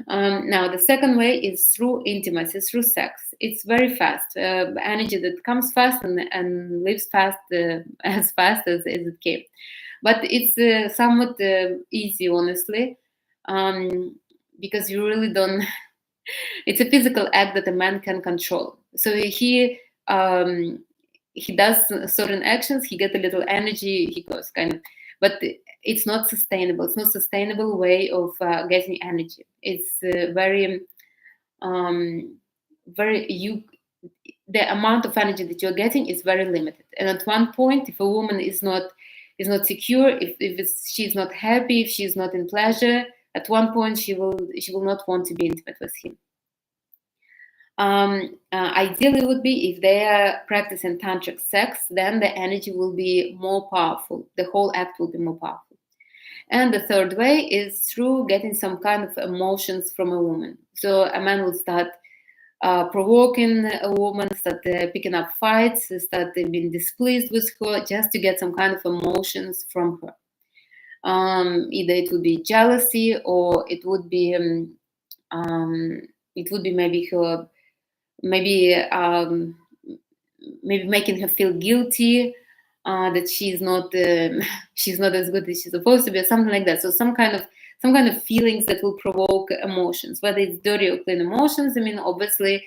Now, the second way is through intimacy, through sex. It's very fast, energy that comes fast and leaves fast, as fast as it came. But it's somewhat easy, honestly, because you really don't. It's a physical act that a man can control. So he does certain actions. He gets a little energy. He goes kind of, but it's not sustainable. It's not sustainable way of getting energy. It's um, very you. The amount of energy that you're getting is very limited. And at one point, if a woman is not secure, she's not happy, if she's not in pleasure, at one point she will not want to be intimate with him. Ideally, it would be if they are practicing tantric sex, then the energy will be more powerful. The whole act will be more powerful. And the third way is through getting some kind of emotions from a woman. So a man will start provoking a woman, start picking up fights, start being displeased with her, just to get some kind of emotions from her. Either it would be jealousy, or it would be maybe her, maybe making her feel guilty, that she's not she's not as good as she's supposed to be, or something like that. So some kind of feelings that will provoke emotions, whether it's dirty or clean emotions. I mean, obviously,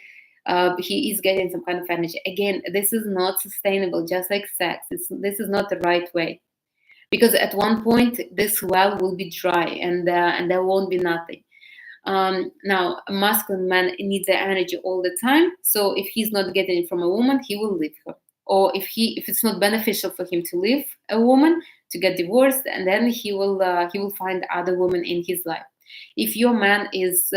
he is getting some kind of energy. Again, this is not sustainable, just like sex. This is not the right way, because at one point this well will be dry, and there won't be nothing. Now, a masculine man needs the energy all the time. So if he's not getting it from a woman, he will leave her. Or if it's not beneficial for him to leave a woman, to get divorced, and then he will find other women in his life. If your man is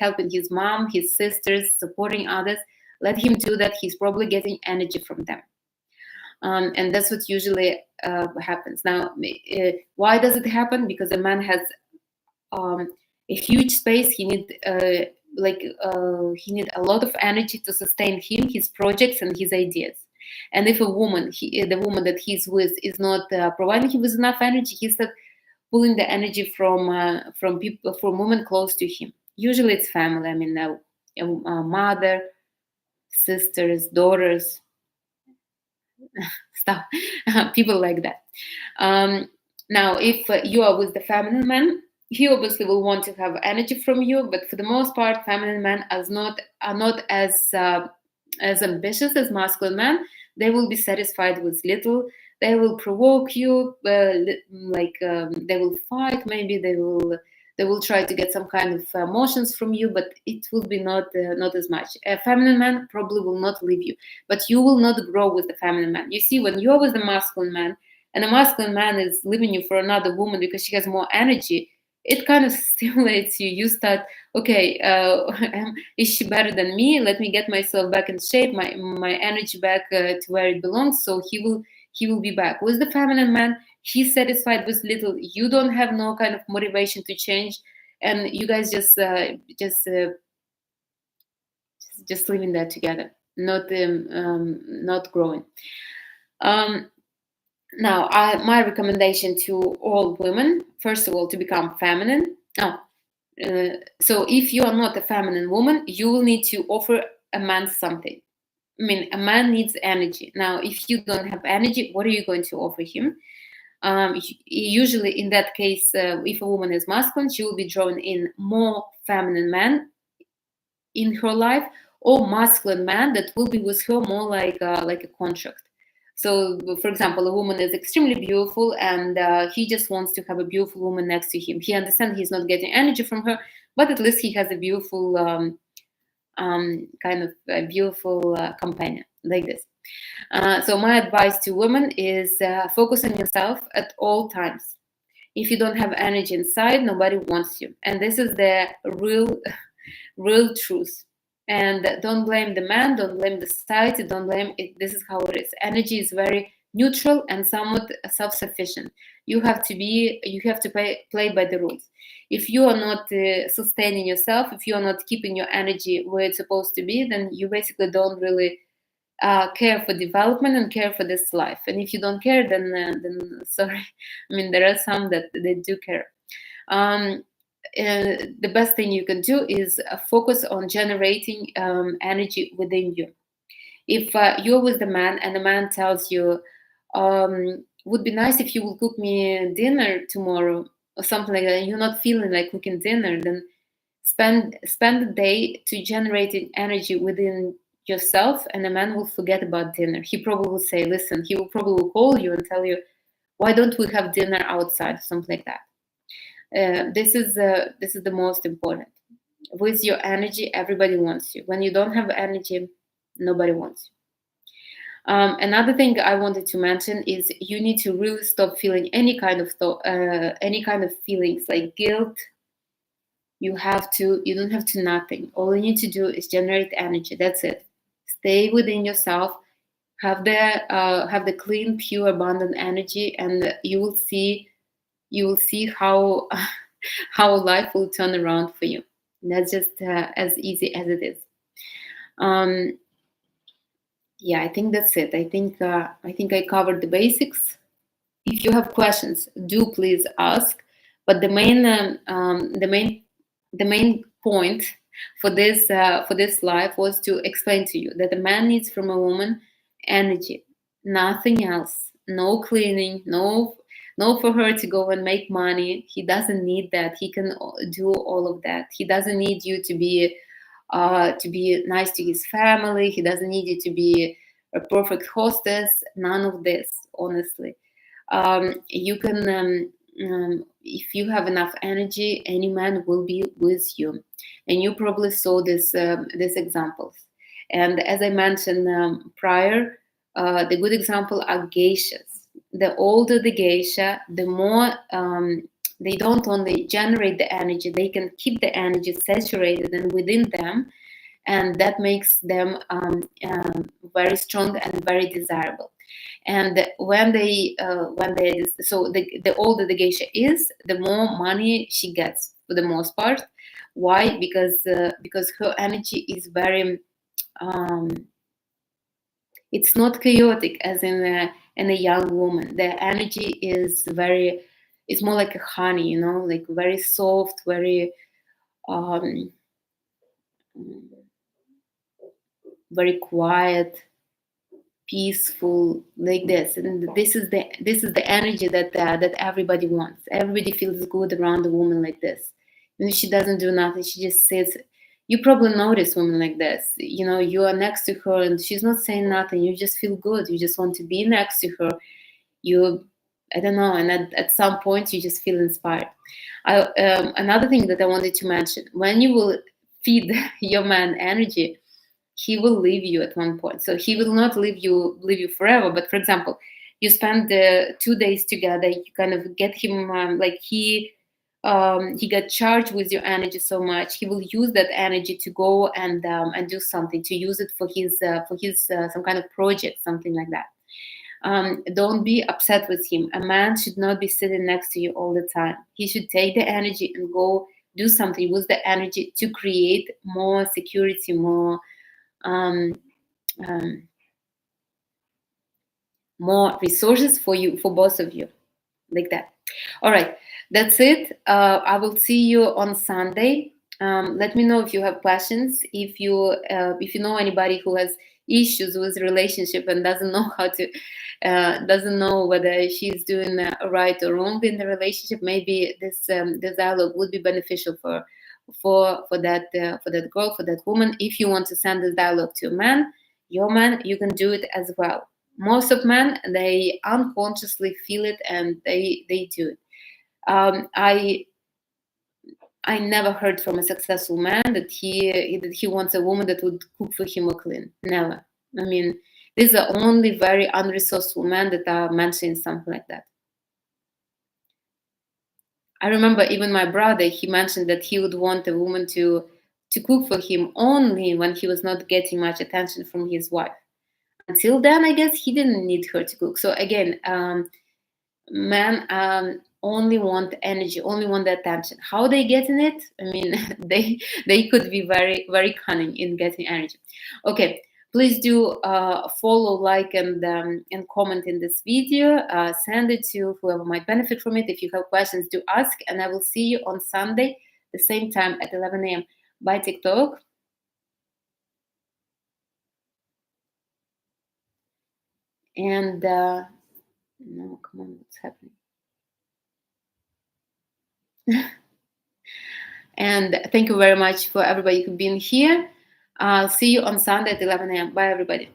helping his mom, his sisters, supporting others, let him do that. He's probably getting energy from them. And that's what usually happens. Now, why does it happen? Because a man has a huge space. He need a lot of energy to sustain his projects and his ideas. And if the woman that he's with is not providing him with enough energy, he starts pulling the energy from people, from women close to him. Usually it's family. I mean, a mother, sisters, daughters, stuff, people like that. Now, if you are with the feminine man, he obviously will want to have energy from you, but for the most part, feminine men are not as ambitious as masculine men. They will be satisfied with little. They will provoke you, they will fight. Maybe they will try to get some kind of emotions from you, but it will be not as much. A feminine man probably will not leave you, but you will not grow with the feminine man. You see, when you're with the masculine man, and a masculine man is leaving you for another woman because she has more energy, it kind of stimulates you. You start, okay, is she better than me? Let me get myself back in shape, my energy back to where it belongs. So he will be back. With the feminine man, he's satisfied with little. You don't have no kind of motivation to change, and you guys just living there together, not growing. Now, my recommendation to all women, first of all, to become feminine. So if you are not a feminine woman, you will need to offer a man something. I mean, a man needs energy. Now, if you don't have energy, what are you going to offer him? Usually, in that case, if a woman is masculine, she will be drawn in more feminine men in her life, or masculine man that will be with her more like a contract. So, for example, a woman is extremely beautiful, and he just wants to have a beautiful woman next to him. He understands he's not getting energy from her, but at least he has a beautiful kind of a beautiful companion like this. So my advice to women is focus on yourself at all times. If you don't have energy inside, nobody wants you, and this is the real truth. And don't blame the man, don't blame the society, don't blame it. This is how it is. Energy is very neutral and somewhat self-sufficient. You have to play by the rules. If you are not sustaining yourself, if you are not keeping your energy where it's supposed to be, then you basically don't really care for development and care for this life. And if you don't care, then sorry. I mean, there are some that they do care. the best thing you can do is focus on generating energy within you. If you're with the man and the man tells you, would be nice if you will cook me dinner tomorrow or something like that, and you're not feeling like cooking dinner, then spend the day to generating energy within yourself, and the man will forget about dinner. He probably will say, listen, he will probably call you and tell you, why don't we have dinner outside, something like that. This is the most important. With your energy, everybody wants you. When you don't have energy, nobody wants you. Another thing I wanted to mention is you need to really stop feeling any kind of feelings like guilt. You don't have to nothing. All you need to do is generate energy. That's it. Stay within yourself. Have the clean, pure, abundant energy, and you will see how how life will turn around for you. And that's just as easy as it is. Yeah, I think that's it. I think I covered the basics. If you have questions, do please ask. But the main point for this live was to explain to you that a man needs from a woman energy, nothing else. No cleaning, no for her to go and make money. He doesn't need that. He can do all of that. He doesn't need you to be nice to his family. He doesn't need you to be a perfect hostess. None of this, honestly. You can, if you have enough energy, any man will be with you. And you probably saw these examples. And as I mentioned prior, the good example are geishas. The older the geisha, the more they don't only generate the energy, they can keep the energy saturated and within them, and that makes them very strong and very desirable. And when the older the geisha is, the more money she gets for the most part. Why? Because her energy is very it's not chaotic as in a young woman. The energy is it's more like a honey, like very soft, very very quiet, peaceful, like this. And this is the energy that everybody wants. Everybody feels good around a woman like this. And she doesn't do nothing, she just sits. You probably notice women like this. You are next to her and she's not saying nothing. You just feel good. You just want to be next to her. I don't know. And at some point, you just feel inspired. Another thing that I wanted to mention: when you will feed your man energy, he will leave you at one point. So he will not leave you forever. But for example, you spend 2 days together. You kind of get him he got charged with your energy so much. He will use that energy to go and do something, to use it for his some kind of project, something like that. Don't be upset with him. A man should not be sitting next to you all the time. He should take the energy and go do something with the energy to create more security, more more resources for you, for both of you, like that. All right, that's it. I will see you on Sunday. Let me know if you have questions. If you know anybody who has issues with relationship and doesn't know how to, doesn't know whether she's doing right or wrong in the relationship, maybe this dialogue would be beneficial for that girl, for that woman. If you want to send this dialogue to a man, your man, you can do it as well. Most of men, they unconsciously feel it and they do it. I never heard from a successful man that he wants a woman that would cook for him or clean. Never. I mean, these are only very unresourceful men that are mentioning something like that. I remember even my brother, he mentioned that he would want a woman to cook for him only when he was not getting much attention from his wife. Until then, I guess he didn't need her to cook. So again, men only want energy, only want the attention. How they getting it? I mean, they could be very, very cunning in getting energy. Okay, please do follow, like, and comment in this video. Send it to whoever might benefit from it. If you have questions, do ask, and I will see you on Sunday, the same time at 11 a.m. by TikTok. And no, come on, what's happening? And thank you very much for everybody who's been here. I'll see you on Sunday at 11 a.m. Bye, everybody.